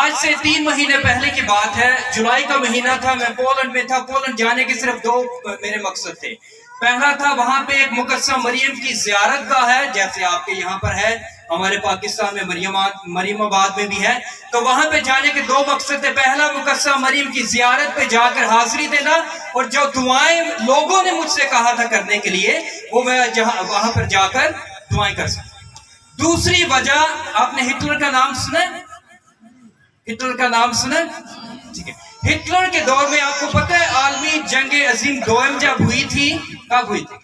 آج سے 3 مہینے پہلے کی بات ہے، جولائی کا مہینہ تھا، میں پولینڈ میں تھا۔ پولینڈ جانے کے صرف 2 میرے مقصد تھے۔ پہلا تھا وہاں پہ ایک مقدسہ مریم کی زیارت گاہ ہے، جیسے آپ کے یہاں پر ہے، ہمارے پاکستان میں مریم آباد میں بھی ہے۔ تو وہاں پہ جانے کے 2 مقصد تھے۔ پہلا مقدسہ مریم کی زیارت پہ جا کر حاضری دینا، اور جو دعائیں لوگوں نے مجھ سے کہا تھا کرنے کے لیے، وہ میں وہاں پر جا کر دعائیں کر سکتا۔ دوسری وجہ، آپ نے ہٹلر کا نام سنا؟ ہٹلر کا نام سنا؟ ٹھیک ہے۔ ہٹلر کے دور میں آپ کو پتہ ہے عالمی جنگ عظیم دوم جب ہوئی تھی، کب ہوئی تھی؟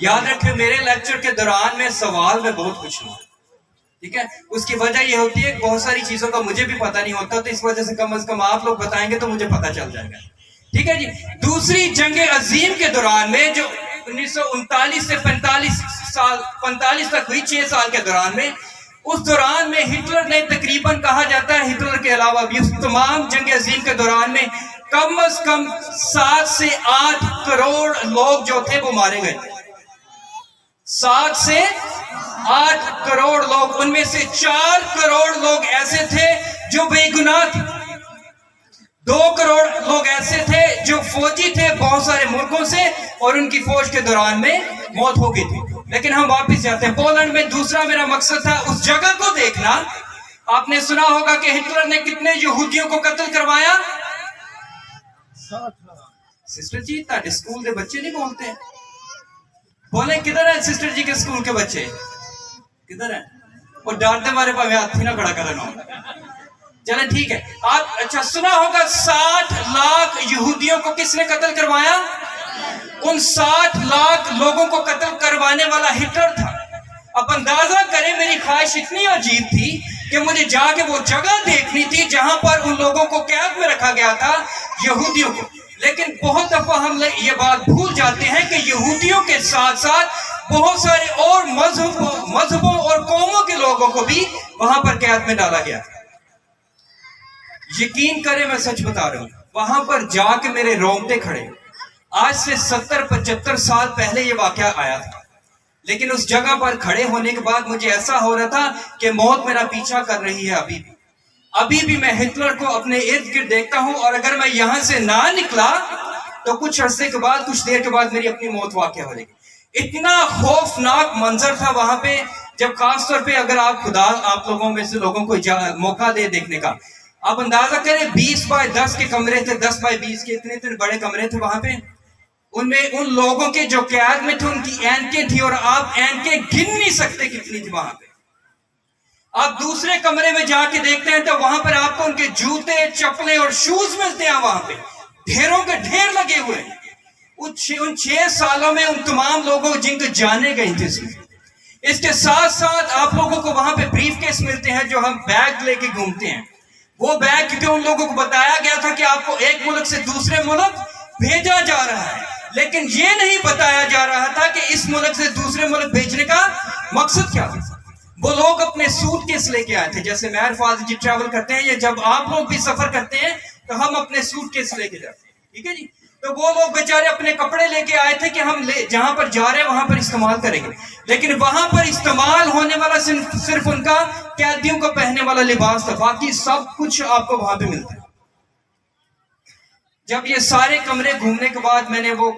یاد رکھیں، میرے لیکچر کے دوران میں سوال میں بہت پوچھوں گا، ٹھیک ہے؟ اس کی وجہ یہ ہوتی ہے کہ بہت ساری چیزوں کا مجھے بھی پتہ نہیں ہوتا، تو اس وجہ سے کم از کم آپ لوگ بتائیں گے تو مجھے پتہ چل جائے گا، ٹھیک ہے جی؟ دوسری جنگ عظیم کے دوران میں، جو 1939 سے 45 تک ہوئی، 6 سال کے دوران میں، اس دوران میں ہٹلر نے تقریباً کہا جاتا ہے، ہٹلر کے علاوہ بھی اس تمام جنگ عظیم کے دوران میں کم از کم 7 سے 8 کروڑ لوگ جو تھے وہ مارے گئے تھے۔ 7 سے 8 کروڑ لوگ، ان میں سے 4 کروڑ لوگ ایسے تھے جو بے گناہ تھے، 2 کروڑ لوگ ایسے تھے جو فوجی تھے بہت سارے ملکوں سے، اور ان کی فوج کے دوران میں موت ہو گئی تھی۔ لیکن ہم واپس جاتے ہیں پولینڈ میں۔ دوسرا میرا مقصد تھا اس جگہ کو دیکھنا۔ آپ نے سنا ہوگا کہ ہٹلر نے کتنے یہودیوں کو قتل کروایا؟ 60 سسٹر جی، تاکہ اسکول کے بچے نہیں بولتے ہیں، بولیں کدھر ہیں سسٹر جی کے اسکول کے بچے؟ کدھر ہیں؟ اور ڈانٹتے مارے پاس ہاتھ ہی نہ کھڑا کرنا ہو۔ چلیں ٹھیک ہے، آپ اچھا سنا ہوگا 60 لاکھ یہودیوں کو کس نے قتل کروایا؟ ان 60 لاکھ لوگوں کو قتل کروانے والا ہٹلر تھا۔ اب اندازہ کریں، میری خواہش اتنی عجیب تھی کہ مجھے جا کے وہ جگہ دیکھنی تھی جہاں پر ان لوگوں کو قید میں رکھا گیا تھا، یہودیوں کو۔ لیکن بہت دفعہ ہم یہ بات بھول جاتے ہیں کہ یہودیوں کے ساتھ ساتھ بہت سارے اور مذہبوں اور قوموں کے لوگوں کو بھی وہاں پر قید میں ڈالا گیا تھا۔ یقین کریں، میں سچ بتا رہا ہوں، وہاں پر جا کے میرے رونگٹے کھڑے۔ آج سے 70-75 سال پہلے یہ واقعہ آیا تھا، لیکن اس جگہ پر کھڑے ہونے کے بعد مجھے ایسا ہو رہا تھا کہ موت میرا پیچھا کر رہی ہے۔ ابھی بھی میں ہٹلر کو اپنے ارد گرد دیکھتا ہوں، اور اگر میں یہاں سے نہ نکلا تو کچھ عرصے کے بعد، کچھ دیر کے بعد میری اپنی موت واقع ہو جائے گی۔ اتنا خوفناک منظر تھا وہاں پہ، جب خاص طور پہ اگر خدا آپ لوگوں میں سے لوگوں کو موقع دے دیکھنے کا، آپ اندازہ کریں 20 بائی 10 کے کمرے تھے، 10 بائی 20 کے اتنے بڑے کمرے تھے وہاں پہ۔ ان میں ان لوگوں کے جو قید میں تھے ان کی اینکیں تھی، اور آپ اینکیں گن نہیں سکتے کتنی تھی وہاں پہ۔ آپ دوسرے کمرے میں جا کے دیکھتے ہیں تو وہاں پر آپ کو ان کے جوتے، چپلیں اور شوز ملتے ہیں وہاں پہ، ڈھیروں کے ڈھیر لگے ہوئے ہیں۔ ان 6 سالوں میں ان تمام لوگوں جن کو جانے گئے تھے اس کے ساتھ ساتھ آپ لوگوں کو وہاں پہ بریف کیس ملتے ہیں جو ہم بیگ لے کے گھومتے ہیں۔ وہ بیگ کیونکہ ان لوگوں کو بتایا گیا تھا کہ آپ کو ایک ملک سے دوسرے ملک بھیجا جا رہا ہے، لیکن یہ نہیں بتایا جا رہا تھا کہ اس ملک سے دوسرے ملک بھیجنے کا مقصد کیا تھا۔ وہ لوگ اپنے سوٹ کیس لے کے آئے تھے، جیسے میں اور فاضل جی ٹریول کرتے ہیں، یا جب آپ لوگ بھی سفر کرتے ہیں تو ہم اپنے سوٹ کیس لے کے جاتے ہیں، ٹھیک ہے جی؟ تو وہ لوگ بیچارے اپنے کپڑے لے کے آئے تھے کہ ہم جہاں پر جا رہے ہیں وہاں پر استعمال کریں گے، لیکن وہاں پر استعمال ہونے والا صرف ان کا قیدیوں کو پہننے والا لباس تھا، باقی سب کچھ آپ کو وہاں پہ ملتا ہے۔ جب یہ سارے کمرے گھومنے کے بعد میں نے وہ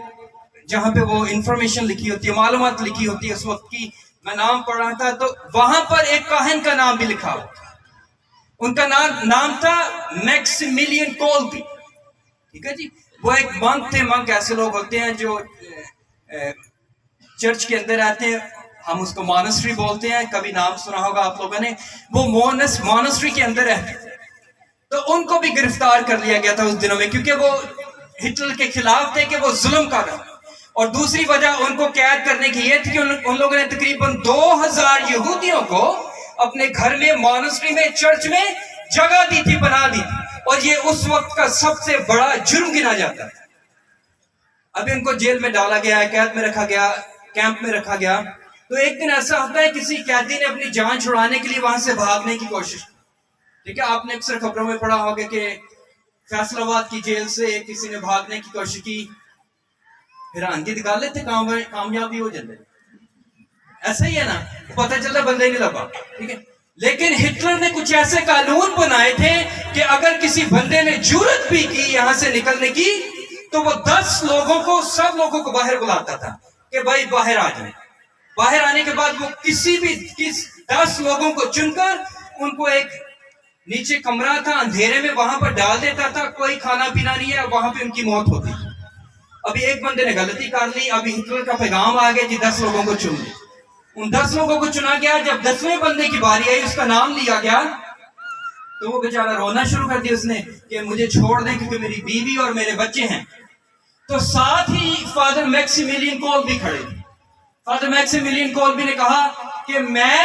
جہاں پہ وہ انفارمیشن لکھی ہوتی ہے، معلومات لکھی ہوتی ہے اس وقت کی، میں نام پڑھ رہا تھا تو وہاں پر ایک کاہن کا نام بھی لکھا ہوا تھا۔ ان کا نام تھا میکسیملین کولبی، ٹھیک ہے جی؟ وہ ایک منک تھے۔ منک ایسے لوگ ہوتے ہیں جو چرچ کے اندر آتے ہیں، ہم اس کو مانسٹری بولتے ہیں، کبھی نام سنا ہوگا آپ لوگوں نے۔ وہ مانسٹری کے اندر رہتے تھے، تو ان کو بھی گرفتار کر لیا گیا تھا اس دنوں میں، کیونکہ وہ ہٹلر کے خلاف تھے کہ وہ ظلم کر رہا۔ اور دوسری وجہ ان کو قید کرنے کی یہ تھی کہ ان لوگوں نے تقریباً 2000 یہودیوں کو اپنے گھر میں، مانسٹری میں، چرچ میں جگہ دی تھی، بنا دی تھی، اور یہ اس وقت کا سب سے بڑا جرم گنا جاتا ہے۔ اب ان کو جیل میں ڈالا گیا ہے، قید میں رکھا گیا، کیمپ میں رکھا گیا۔ تو ایک دن ایسا ہوتا ہے کسی قیدی نے اپنی جان چھڑانے کے لیے وہاں سے بھاگنے کی کوشش کی، ٹھیک ہے؟ آپ نے اکثر خبروں میں پڑھا ہوگا کہ فیصل آباد کی جیل سے کسی نے بھاگنے کی کوشش کی، حیرانگی دکھا لیتے کامیابی ہو جاتے، ایسا ہی ہے نا، پتہ چلتا بندہ ہی نہیں لگا، ٹھیک ہے؟ لیکن ہٹلر نے کچھ کچھ ایسے قانون بنائے تھے کہ اگر کسی بندے نے جرات بھی کی یہاں سے نکلنے کی تو وہ 10 لوگوں کو سب لوگوں کو باہر بلاتا تھا کہ بھائی باہر آ جائیں. باہر آنے کے بعد وہ کسی بھی 10 لوگوں کو چن کر ان کو ایک نیچے کمرہ تھا اندھیرے میں وہاں پر ڈال دیتا تھا. کوئی کھانا پینا نہیں ہے, وہاں پہ ان کی موت ہوتی. ابھی ایک بندے نے غلطی کر لی, ابھی ہٹلر کا پیغام آ گیا جی 10 لوگوں کو چن لی. ان 10 لوگوں کو چنا گیا. جب 10ویں بندے کی باری آئی, اس کا نام لیا گیا, تو وہ بیچارہ رونا شروع کر دیا اس نے کہ مجھے چھوڑ دیں کیونکہ میری بیوی اور میرے بچے ہیں. تو ساتھ ہی فادر میکسیملین کولبی کھڑے تھے. فادر میکسیملین کولبی نے کہا کہ میں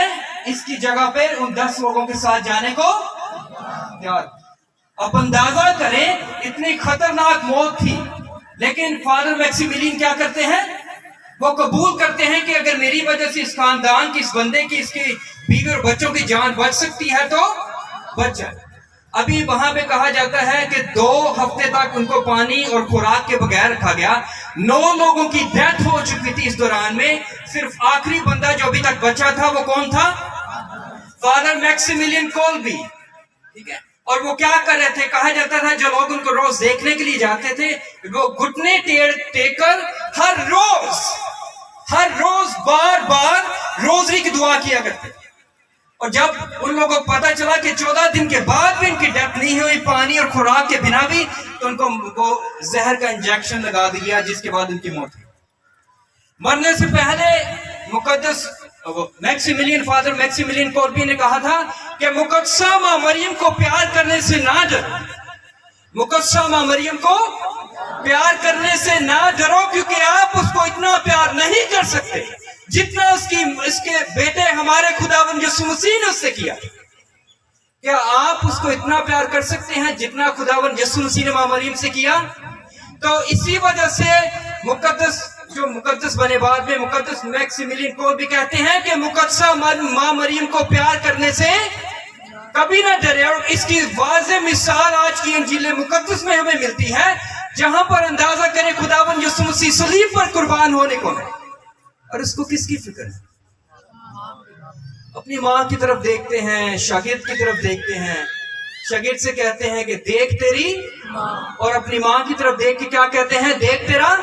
اس کی جگہ پہ ان 10 لوگوں کے ساتھ جانے کو تیار. اب اندازہ کریں اتنی خطرناک موت تھی, لیکن فادر میکسیملین کیا کرتے ہیں, وہ قبول کرتے ہیں کہ اگر میری وجہ سے اس خاندان کی, اس بندے کی, اس کی بیوی اور بچوں کی جان بچ سکتی ہے تو بچ جائے. ابھی وہاں پہ کہا جاتا ہے کہ 2 ہفتے تک ان کو پانی اور خوراک کے بغیر رکھا گیا. 9 لوگوں کی ڈیتھ ہو چکی تھی اس دوران میں. صرف آخری بندہ جو ابھی تک بچا تھا وہ کون تھا, فادر میکسیملین کولبی. ٹھیک ہے, اور وہ کیا کر رہے تھے, کہا جاتا تھا جو لوگ ان کو روز دیکھنے کے لیے جاتے تھے وہ گھٹنے ٹیک کر ہر روز بار بار روزری کی دعا کیا کرتے. اور جب ان لوگوں کو پتا چلا کہ 14 دن کے بعد بھی ان کی ڈیتھ نہیں ہوئی پانی اور خوراک کے بنا بھی, تو ان کو وہ زہر کا انجیکشن لگا دیا, جس کے بعد ان کی موت ہوئی. مرنے سے پہلے مقدس فادر میکسیملین کولبی نے کہا تھا کہ مقدسہ ماں مریم کو پیار کرنے سے نہ ڈرو. مقدسہ ماں مریم کو پیار کرنے سے نہ ڈرو, کیونکہ آپ اس کو اتنا پیار نہیں کر سکتے جتنا اس کے بیٹے ہمارے خداوند یسوع مسیح نے اس سے کیا. کیا آپ اس کو اتنا پیار کر سکتے ہیں جتنا خداوند یسوع مسیح نے ماں مریم سے کیا؟ تو اسی وجہ سے مقدس بنے بعد میں مقدس میکسیملین کو بھی کہتے ہیں کہ مقدسہ ماں مریم کو پیار کرنے سے کبھی نہ ڈرے. اور اس کی واضح مثال آج کی انجیل مقدس میں ہمیں ملتی ہے, جہاں پر اندازہ کریں خداوند یسوع مسیح صلیب پر قربان ہونے کو ہے, اور اس کو کس کی فکر ہے؟ اپنی ماں کی طرف دیکھتے ہیں, شاگرد کی طرف دیکھتے ہیں, شاگرد سے کہتے ہیں کہ دیکھ تیری, اور اپنی ماں کی طرف دیکھ کے کیا کہتے ہیں, دیکھ تیرا.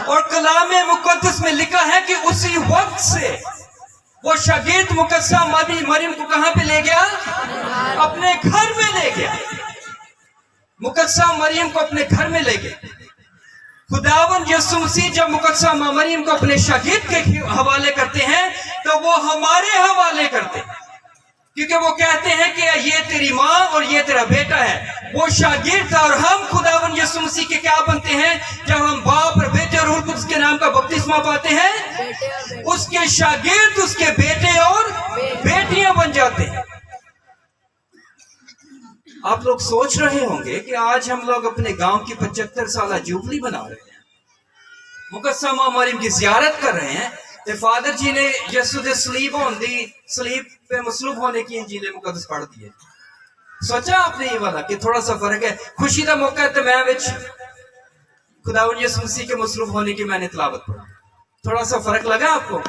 اور کلام مقدس میں لکھا ہے کہ اسی وقت سے وہ شاگرد مقدسہ مریم کو کہاں پہ لے گیا, اپنے گھر میں لے گیا. مقدسہ مریم کو اپنے گھر میں لے گیا. خداوند یسوع مسیح جب مقدسہ ماں مریم کو اپنے شاگرد کے حوالے کرتے ہیں تو وہ ہمارے حوالے کرتے ہیں, کیونکہ وہ کہتے ہیں کہ یہ تیری ماں اور یہ تیرا بیٹا ہے. وہ شاگرد تھا, اور ہم خداوند یسوع مسیح کے کیا بنتے ہیں جب ہم باپ اور بیٹے اور روح القدس کے نام کا بپتسمہ پاتے ہیں؟ اس کے شاگرد, اس کے بیٹے اور بیٹیاں بن جاتے ہیں. آپ لوگ سوچ رہے ہوں گے کہ آج ہم لوگ اپنے گاؤں کی 75 سالہ جوبلی بنا رہے ہیں, مقدسہ ماں مریم کی زیارت کر رہے ہیں. فادر جی نے یسوع دے صلیب پہ مصلوب ہونے کی انجیل مقدس پڑھ دی ہے. سوچا آپ نے یہ والا کہ تھوڑا سا فرق ہے؟ خوشی کا موقع ہے تو میں خداوند یسوع مسیح کے مصلوب ہونے کی میں نے تلاوت پڑھی. تھوڑا سا فرق لگا آپ کو؟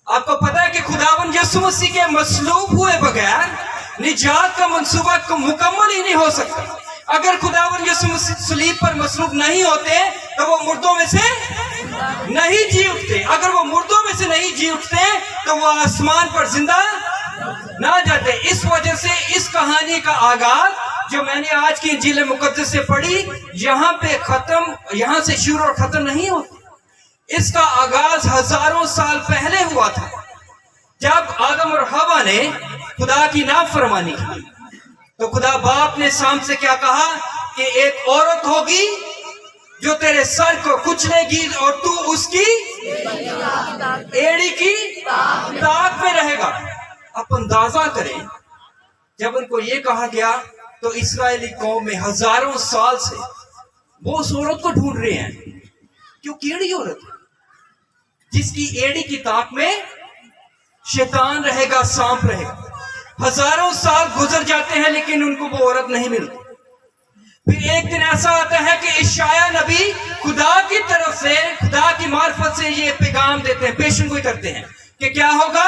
آپ کو پتا ہے کہ خداوند یسوع مسیح کے مصلوب ہوئے بغیر نجات کا منصوبہ مکمل ہی نہیں ہو سکتا. اگر خداوند یسوع مسیح صلیب پر مصلوب نہیں ہوتے تو وہ مردوں میں سے نہیں جی اٹھتے. اگر وہ مردوں میں سے نہیں جی اٹھتے تو وہ آسمان پر زندہ نہ جاتے. اس وجہ سے اس کہانی کا آغاز جو میں نے آج کی انجیل مقدس سے پڑھی, یہاں سے شروع اور ختم نہیں ہوتی. اس کا آغاز ہزاروں سال پہلے ہوا تھا, جب آدم اور حوا نے خدا کی نافرمانی کی. تو خدا باپ نے سام سے کیا کہا کہ ایک عورت ہوگی جو تیرے سر کو کچلے گی اور تو اس کی ایڑی کی تاک میں رہے گا. آپ اندازہ کریں جب ان کو یہ کہا گیا تو اسرائیلی قوم میں ہزاروں سال سے وہ اس عورت کو ڈھونڈ رہے ہیں. کیوں؟ کیڑی عورت جس کی ایڑی کی تاک میں شیطان رہے گا, سانپ رہے گا. ہزاروں سال گزر جاتے ہیں لیکن ان کو وہ عورت نہیں ملتی. پھر ایک دن ایسا آتا ہے کہ اشعیاء نبی خدا کی طرف سے, خدا کی معرفت سے یہ پیغام دیتے ہیں, پیشن گوئی کرتے ہیں کہ کیا ہوگا.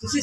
ਤੁਸੀਂ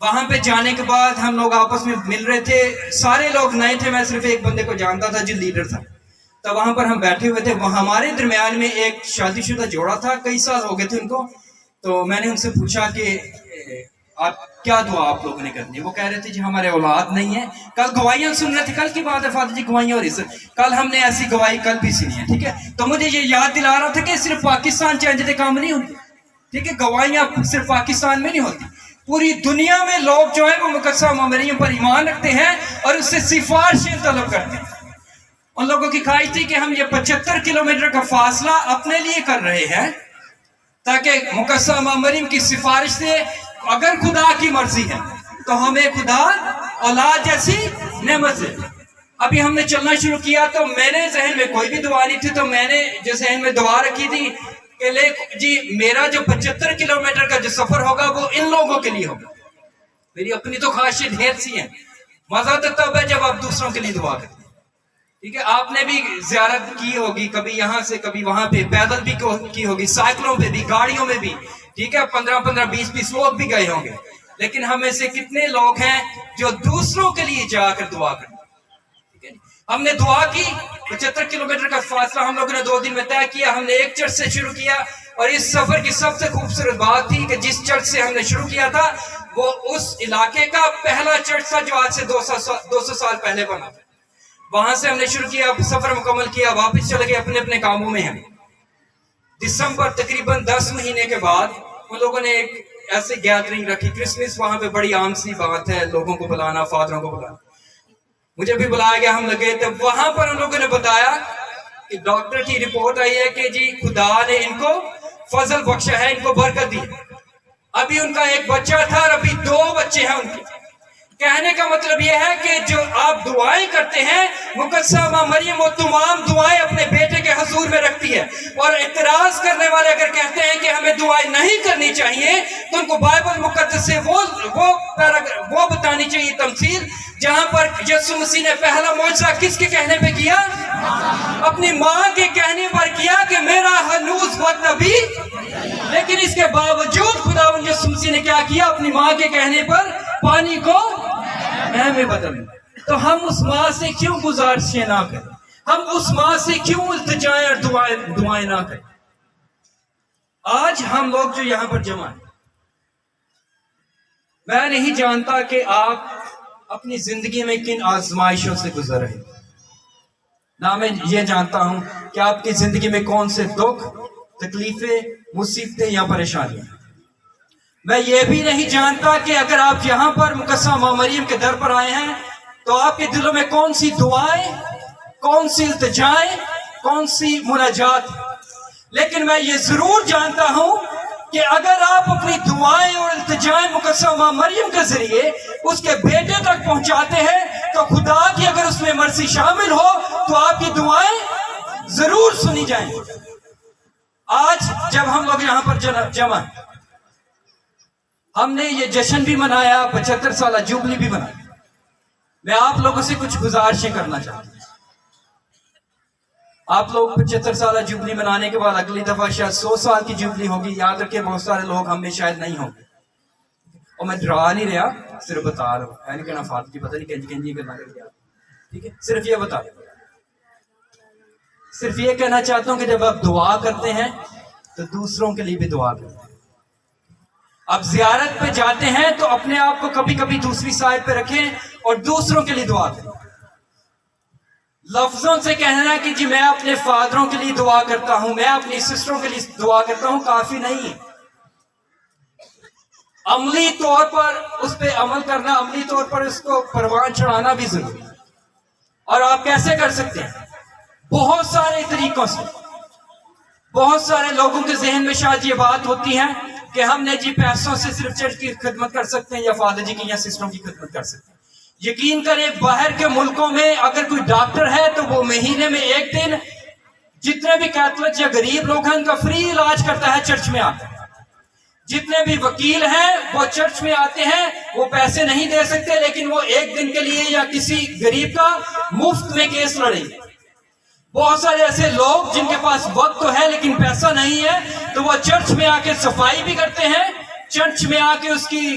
وہاں پہ جانے کے بعد ہم لوگ آپس میں مل رہے تھے، سارے لوگ نئے تھے، میں صرف ایک بندے کو جانتا تھا جو لیڈر تھا. تو وہاں پر ہم بیٹھے ہوئے تھے، وہاں ہمارے درمیان میں ایک شادی شدہ جوڑا تھا، کئی سال ہو گئے تھے ان کو. تو میں نے ان سے پوچھا کہ آپ کیا دعا آپ لوگوں نے کرنی ہے؟ وہ کہہ رہے تھے جی ہمارے اولاد نہیں ہے. کل گواہیاں سن رہے تھے، کل کی بات ہے فادر جی، گواہیاں ہو رہی سر، کل ہم نے ایسی گواہی کل بھی سنی ہے. ٹھیک ہے، تو مجھے یہ یاد دلا رہا تھا کہ صرف پاکستان چینج کام نہیں ہوتی. ٹھیک ہے، گواہیاں صرف پاکستان میں نہیں ہوتی، پوری دنیا میں لوگ جو ہیں وہ مقدسہ مریم پر ایمان رکھتے ہیں اور اس سے سفارشیں طلب کرتے ہیں. ان لوگوں کی خواہش تھی کہ ہم یہ 75 کلومیٹر کا فاصلہ اپنے لیے کر رہے ہیں تاکہ مقدسہ مریم کی سفارش سے اگر خدا کی مرضی ہے تو ہمیں خدا اولاد جیسی نعمت دے. ابھی ہم نے چلنا شروع کیا تو میرے ذہن میں کوئی بھی دعا نہیں تھی، تو میں نے جو ذہن میں دعا رکھی تھی کہ لے جی میرا جو 75 کلومیٹر کا جو سفر ہوگا وہ ان لوگوں کے لیے ہوگا. میری اپنی تو خواہشیں ڈھیر سی ہیں. مزہ تو تب ہے جب آپ دوسروں کے لیے دعا کرتے ہیں. ٹھیک ہے، آپ نے بھی زیارت کی ہوگی، کبھی یہاں سے کبھی وہاں پہ، پیدل بھی کی ہوگی، سائیکلوں پہ بھی، گاڑیوں میں بھی. ٹھیک ہے، 15 20 لوگ بھی گئے ہوں گے. لیکن ہم میں سے کتنے لوگ ہیں جو دوسروں کے لیے جا کر دعا کرتے ہیں؟ ٹھیک ہے، ہم نے دعا کی. 75 کلومیٹر کا فاصلہ ہم لوگوں نے 2 دن میں طے کیا. ہم نے ایک چرچ سے شروع کیا اور اس سفر کی سب سے خوبصورت بات تھی کہ جس چرچ سے ہم نے شروع کیا تھا وہ اس علاقے کا پہلا چرچ تھا جو آج سے 200 سال پہلے بنا تھا. وہاں سے ہم نے شروع کیا، سفر مکمل کیا، واپس چلے گئے اپنے اپنے کاموں میں. ہم دسمبر تقریباً 10 مہینے کے بعد ان لوگوں نے ایک ایسی گیدرنگ رکھی. کرسمس وہاں پہ بڑی عام سی بات ہے، لوگوں کو بلانا، فادروں کو بلانا. مجھے بھی بلایا گیا، ہم لگے تو وہاں پر ان لوگوں نے بتایا کہ ڈاکٹر کی رپورٹ آئی ہے کہ جی خدا نے ان کو فضل بخشا ہے، ان کو برکت دی. ابھی ان کا ایک بچہ تھا اور ابھی 2 بچے ہیں ان کے. کہنے کا مطلب یہ ہے کہ جو آپ دعائیں کرتے ہیں، مقدسہ مریم وہ تمام دعائیں اپنے بیٹے کے حضور میں رکھتی ہے. اور اعتراض کرنے والے اگر کہتے ہیں کہ ہمیں دعائیں نہیں کرنی چاہیے تو ان کو بائبل مقدس سے وہ بتانی چاہیے تمثیل جہاں پر یسوع مسیح نے پہلا معجزہ کس کے کہنے پہ کیا؟ اپنی ماں کے کہنے پر کیا کہ میرا ہنوز وقت ابھی. لیکن اس کے باوجود خدا یسوع مسیح نے کیا کیا؟ اپنی ماں کے کہنے پر پانی کو میں بدل. تو ہم اس ماں سے کیوں گزارشیں نہ کریں؟ ہم اس ماں سے کیوں التجائیں اور دعائیں نہ کریں؟ آج ہم لوگ جو یہاں پر جمع ہیں، میں نہیں جانتا کہ آپ اپنی زندگی میں کن آزمائشوں سے گزر رہے ہیں. نہ میں یہ جانتا ہوں کہ آپ کی زندگی میں کون سے دکھ، تکلیفیں، مصیبتیں یا پریشانیاں. میں یہ بھی نہیں جانتا کہ اگر آپ یہاں پر مقدسہ مریم کے در پر آئے ہیں تو آپ کے دلوں میں کون سی دعائیں، کون سی التجائیں، کون سی مناجات. لیکن میں یہ ضرور جانتا ہوں کہ اگر آپ اپنی دعائیں اور التجائیں مقدسہ مریم کے ذریعے اس کے بیٹے تک پہنچاتے ہیں تو خدا کی اگر اس میں مرضی شامل ہو تو آپ کی دعائیں ضرور سنی جائیں. آج جب ہم لوگ یہاں پر جمع ہیں، ہم نے یہ جشن بھی منایا، 75 سالہ جوبلی بھی منایا. میں آپ لوگوں سے کچھ گزارشیں کرنا چاہتا ہوں. آپ لوگ 75 سالہ جوبلی منانے کے بعد اگلی دفعہ شاید 100 سال کی جوبلی ہوگی. یاد رکھیں بہت سارے لوگ ہم میں شاید نہیں ہوں گے. اور میں ڈرا نہیں رہا، صرف بتا رہا ہوں. میں نے کہنا فاتح جی پتہ نہیں کنجی کرنا کر دیا. ٹھیک ہے، صرف یہ بتا رہا ہوں. صرف یہ کہنا چاہتا ہوں کہ جب آپ دعا کرتے ہیں تو دوسروں کے لیے بھی دعا کرتے ہیں. آپ زیارت پہ جاتے ہیں تو اپنے آپ کو کبھی کبھی دوسری سائڈ پہ رکھیں اور دوسروں کے لیے دعا کریں. لفظوں سے کہنا ہے کہ جی میں اپنے فادروں کے لیے دعا کرتا ہوں، میں اپنی سسٹروں کے لیے دعا کرتا ہوں، کافی نہیں ہے. عملی طور پر اس پہ عمل کرنا، عملی طور پر اس کو پروان چڑھانا بھی ضروری ہے. اور آپ کیسے کر سکتے ہیں؟ بہت سارے طریقوں سے. بہت سارے لوگوں کے ذہن میں شاید یہ بات ہوتی ہے کہ ہم نے جی پیسوں سے صرف چرچ کی خدمت کر سکتے ہیں یا فادر جی کی یا سسٹروں کی خدمت کر سکتے ہیں. یقین کریں باہر کے ملکوں میں اگر کوئی ڈاکٹر ہے تو وہ مہینے میں 1 دن جتنے بھی کیتھولک یا غریب لوگ ہیں ان کا فری علاج کرتا ہے، چرچ میں آتا ہے. جتنے بھی وکیل ہیں وہ چرچ میں آتے ہیں، وہ پیسے نہیں دے سکتے لیکن وہ 1 دن کے لیے یا کسی غریب کا مفت میں کیس لڑیں گے. بہت سارے ایسے لوگ جن کے پاس وقت تو ہے لیکن پیسہ نہیں ہے تو وہ چرچ میں آ کے صفائی بھی کرتے ہیں، چرچ میں آ کے اس کی